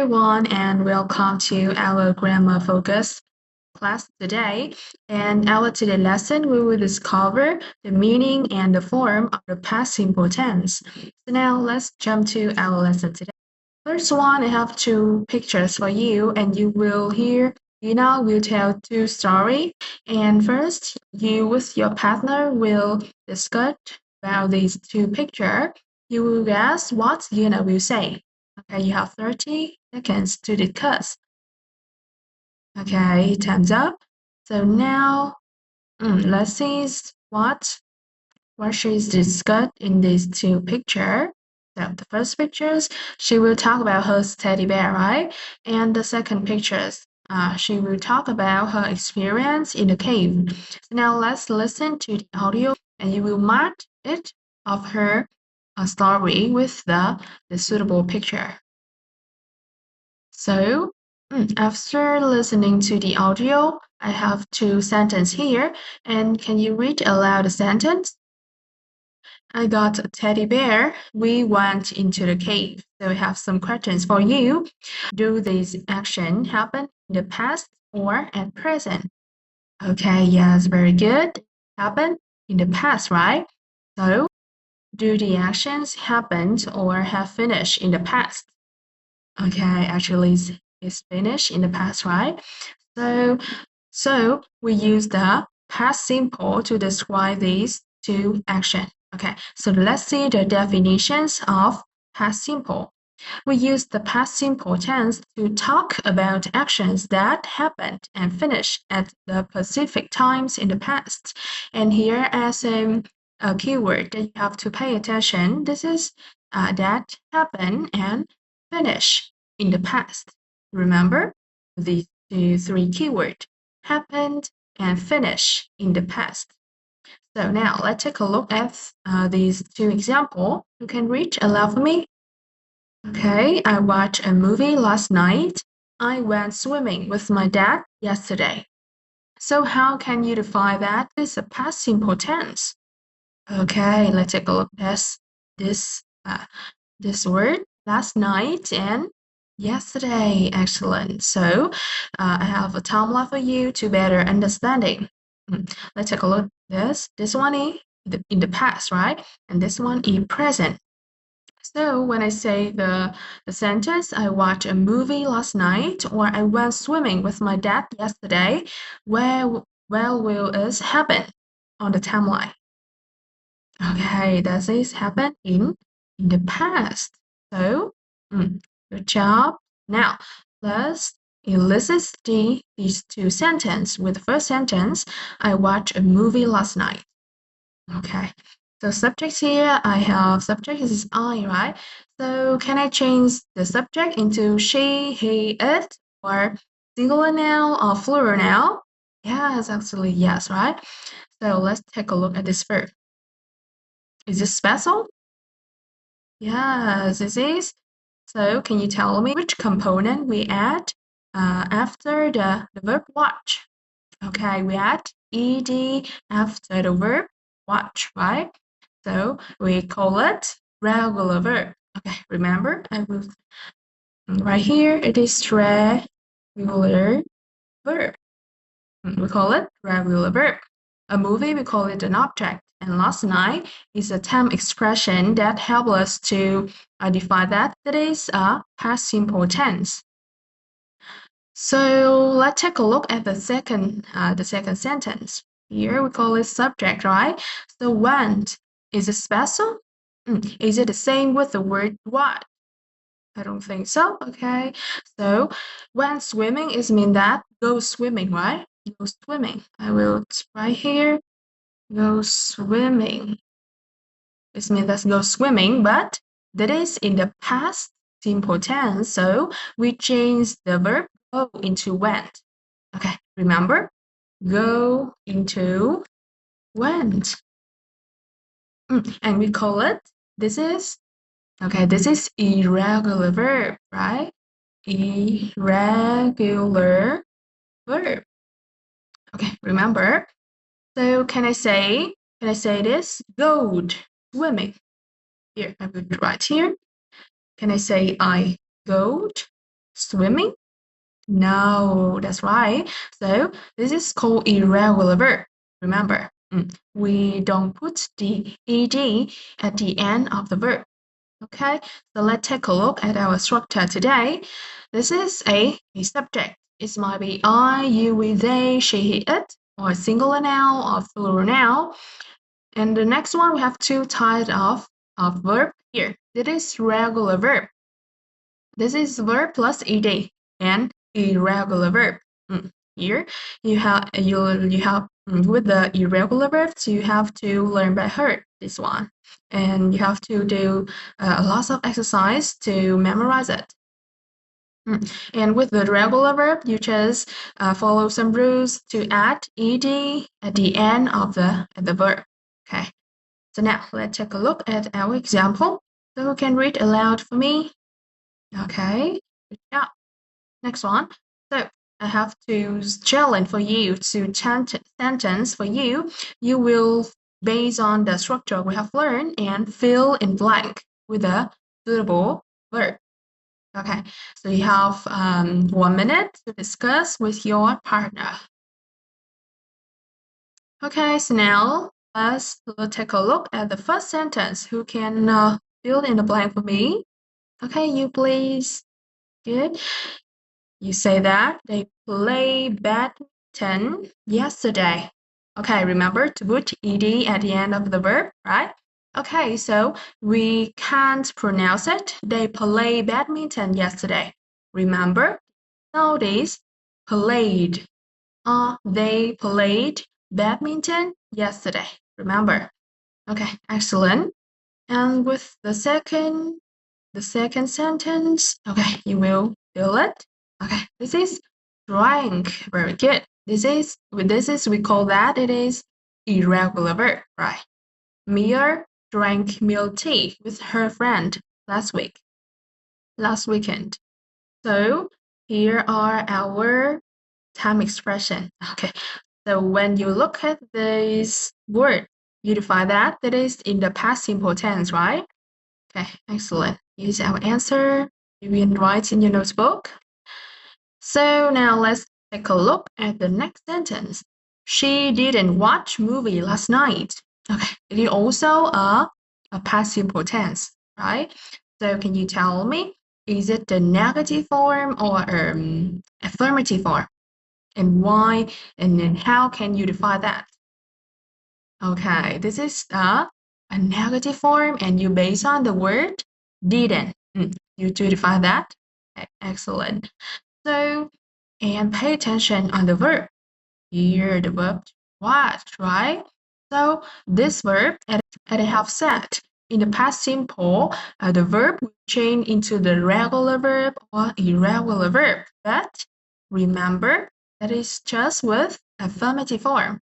everyone, and welcome to our grammar focus class today. And our today lesson, we will discover the meaning and the form of the past simple tense. So now let's jump to our lesson today. First one, I have two pictures for you, and you will hear Yuna will tell two stories. And first, you with your partner will discuss about these two pictures. You will guess what Yuna will say. Okay, you have 30 seconds to discuss. Okay, time's up. So now, let's see what she's discussed in these two pictures. So the first pictures, she will talk about her teddy bear, right? And the second pictures, she will talk about her experience in the cave. So now let's listen to the audio, and you will mark it of her story with the suitable picture. So after listening to the audio, I have two sentences here, and can you read aloud the sentence? I got a teddy bear. We went into the cave. So we have some questions for you. Do these actions happen in the past or at present? Okay, yes, very good. Happen in the past, right? So, do the actions happen or have finished in the past? Okay, actually it's finished in the past, right? So we use the past simple to describe these two actions. Okay, so let's see the definitions of past simple. We use the past simple tense to talk about actions that happened and finished at the specific times in the past. And here as a keyword that you have to pay attention, this is that happened and finish in the past. Remember these three keywords, happened and finish in the past. So now let's take a look at these two examples. You can read aloud for me. Okay, I watched a movie last night. I went swimming with my dad yesterday. So how can you define that? It's a past simple tense. Okay, let's take a look at this word, last night and yesterday. Excellent. So I have a timeline for you to better understanding. Let's take a look at this. This one in the past, right? And this one in present. So when I say the sentence, I watched a movie last night, or I went swimming with my dad yesterday, where will it happen on the timeline? Okay, does this happen in the past? So, good job. Now, let's elicit these two sentences. With the first sentence, I watched a movie last night. Okay, so subjects here, I have subject is I, right? So can I change the subject into she, he, it, or singular noun or plural noun? Yes, absolutely yes, right? So let's take a look at this verb. Is this special? Yes, this is. So can you tell me which component we add after the verb watch? Okay, we add ed after the verb watch, right? So we call it regular verb. Okay, remember, I will right here it is regular verb. We call it regular verb. A movie, we call it an object. And last night is a time expression that helps us to define that is a past simple tense. So let's take a look at the second sentence. Here we call it subject, right? So went, is it special? Is it the same with the word what? I don't think so. Okay. So when swimming is mean that go swimming, right? Go swimming. I will right here. Go swimming. This means that go swimming, but that is in the past simple tense. So we change the verb go into went. Okay, remember? Go into went. And we call it, this is irregular verb, right? Irregular verb. Okay, remember? So can I say this? Go swimming. Here, I will write here. Can I say I go Swimming? No, that's right. So this is called irregular verb. Remember, we don't put the ed at the end of the verb. Okay, so let's take a look at our structure today. This is a subject. It might be I, you, we, they, she, he, it, or a singular noun or plural noun. And the next one, we have two types of verb here. This is regular verb. This is verb plus ed and irregular verb. Here you have with the irregular verbs you have to learn by heart this one, and you have to do a lot of exercise to memorize it. And with the regular verb, you just follow some rules to add ed at the end of the verb. Okay. So now let's take a look at our example. So who can read aloud for me? Okay, good job. Next one. So I have to challenge for you to sentence for you. You will, based on the structure we have learned, and fill in blank with a suitable verb. Okay, so you have 1 minute to discuss with your partner. Okay, so now let's take a look at the first sentence. Who can fill in the blank for me? Okay, you please. Good. You say that they play badminton yesterday. Okay, remember to put ed at the end of the verb, right? Okay, so we can't pronounce it. They play badminton yesterday. Remember, nowadays, played. They played badminton yesterday. Remember. Okay, excellent. And with the second sentence, okay, you will fill it. Okay, this is drank. Very good. This is we call that it is irregular verb, right? Mia drank milk tea with her friend last weekend. So here are our time expression. Okay, so when you look at this word, you define that it is in the past simple tense, right? Okay, excellent. Here's our answer. You can write in your notebook. So now let's take a look at the next sentence. She didn't watch movie last night. Okay, it is also a past simple tense, right? So can you tell me, is it the negative form or affirmative form? And why? And then how can you define that? Okay, this is a negative form, and you base on the word didn't. You to define that. Okay, excellent. So, and pay attention on the verb. Here, the verb watch, right? So this verb, as I have said, in the past simple, the verb will change into the regular verb or irregular verb. But remember, that is just with affirmative form.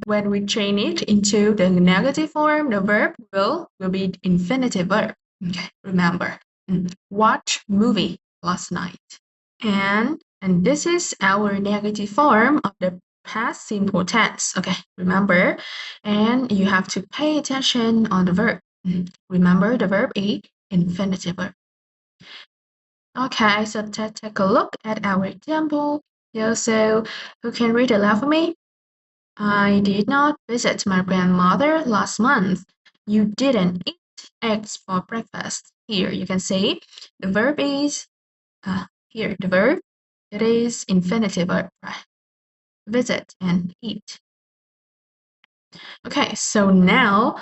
When we change it into the negative form, the verb will be infinitive verb. Okay, remember. Watch movie last night. And this is our negative form of the past simple tense. Okay, remember. And you have to pay attention on the verb. Remember the verb is infinitive verb. Okay, so let's take a look at our example. So who can read aloud for me? I did not visit my grandmother last month. You didn't eat eggs for breakfast. Here you can see the verb is here the verb, it is infinitive verb, right? Visit and eat. Okay, so now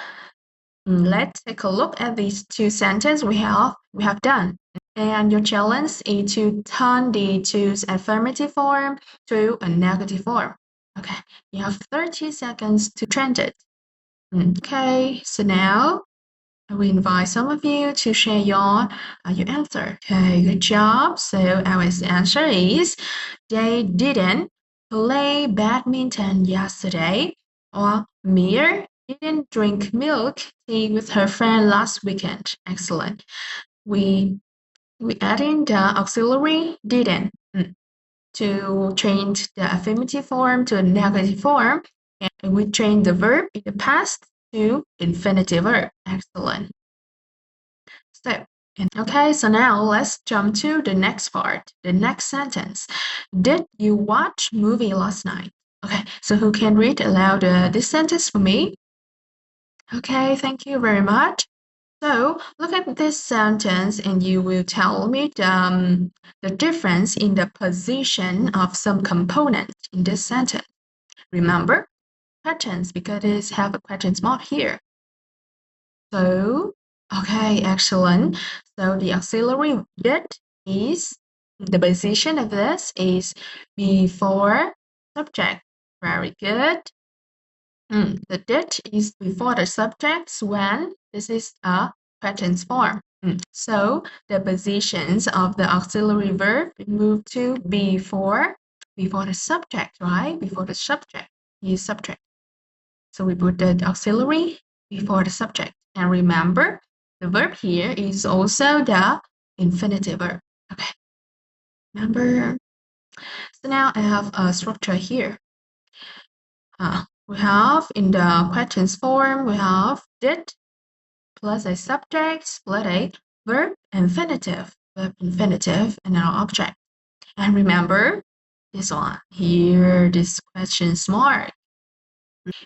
let's take a look at these two sentences we have done. And your challenge is to turn the choose affirmative form to a negative form. Okay, you have 30 seconds to change it. Okay, so now I will invite some of you to share your answer. Okay, good job. So our answer is they didn't play badminton yesterday, or Mia didn't drink milk tea with her friend last weekend. Excellent. We add in the auxiliary didn't to change the affirmative form to a negative form, and we change the verb in the past to infinitive verb. Excellent. So Okay, so now let's jump to the next part, the next sentence. Did you watch movie last night? Okay, so who can read aloud this sentence for me? Okay, thank you very much. So look at this sentence and you will tell me the difference in the position of some components in this sentence. Remember, questions because it have a questions mark here. So, okay, excellent. So the auxiliary did is the position of this is before subject. Very good. The did is before the subject when this is a present form. So the positions of the auxiliary verb move to before the subject, right? Before the subject is subject. So we put the auxiliary before the subject. And remember, the verb here is also the infinitive verb. Okay, remember? So now I have a structure here. We have in the questions form, we have did plus a subject plus a verb infinitive, and an object. And remember this one here, this question mark.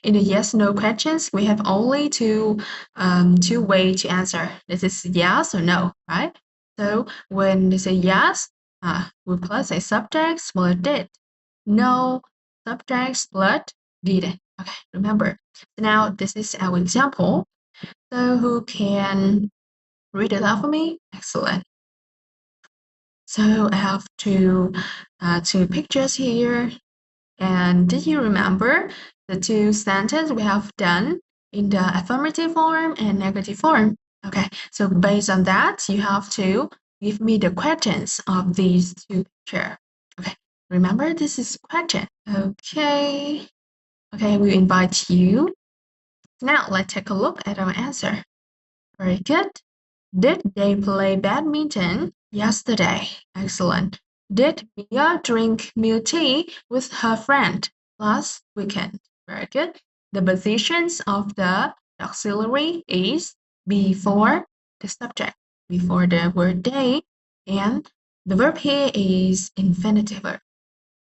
In the yes/no questions, we have only two ways to answer. This is yes or no, right? So when they say yes, we plus a subject plus did. No, subject plus did. Okay, remember. So now this is our example. So who can read it out for me? Excellent. So I have two pictures here. And did you remember the two sentences we have done in the affirmative form and negative form? Okay, so based on that, you have to give me the questions of these two pictures. Okay, remember this is question. Okay, we invite you. Now let's take a look at our answer. Very good. Did they play badminton yesterday? Excellent. Did Mia drink milk tea with her friend last weekend? Very good. The positions of the auxiliary is before the subject, before the word they, and the verb here is infinitive verb.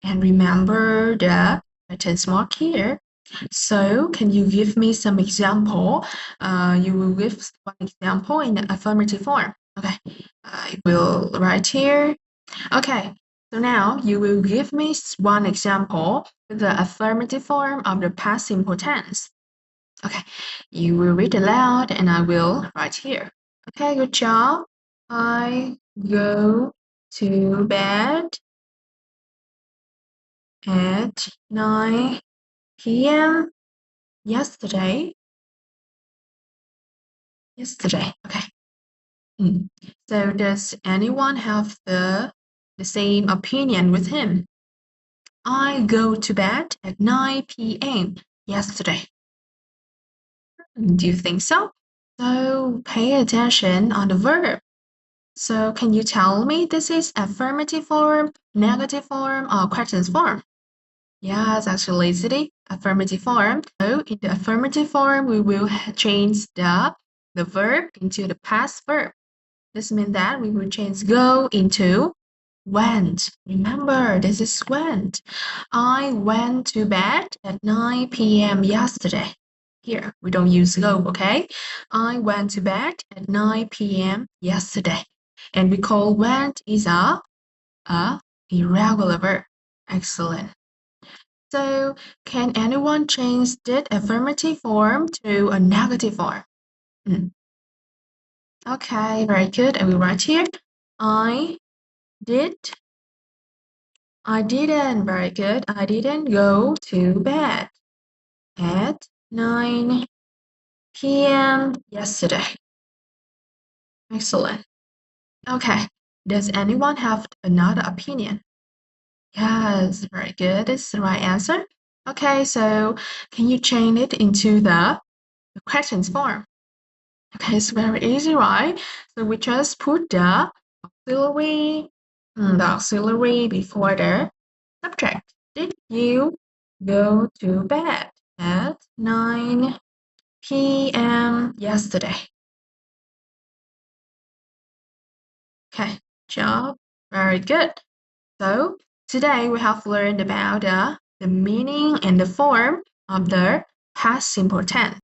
And remember the tense mark here. So can you give me some example? You will give one example in the affirmative form. Okay, I will write here. Okay, so now you will give me one example, the affirmative form of the past simple tense. Okay, you will read aloud and I will write here. Okay, good job. I go to bed at 9 p.m. yesterday. Okay. So does anyone have the same opinion with him? I go to bed at 9 p.m. yesterday. Do you think so? So pay attention on the verb. So can you tell me this is affirmative form, negative form, or questions form? Yes, actually, it's the affirmative form. So in the affirmative form, we will change the verb into the past verb. This means that we will change go into went. Remember, this is went. I went to bed at 9 p.m. yesterday. Here, we don't use go, okay? I went to bed at 9 p.m. yesterday. And we call went is a irregular verb. Excellent. So, can anyone change that affirmative form to a negative form? Okay, very good. I will write here. I did. I didn't. Very good. I didn't go to bed at 9 p.m. yesterday. Excellent. Okay. Does anyone have another opinion? Yes, very good. It's the right answer. Okay, so can you change it into the questions form? Okay, it's very easy, right? So we just put the auxiliary before the subject. Did you go to bed at 9 p.m. yesterday? Okay, job. Very good. So today we have learned about the meaning and the form of the past simple tense.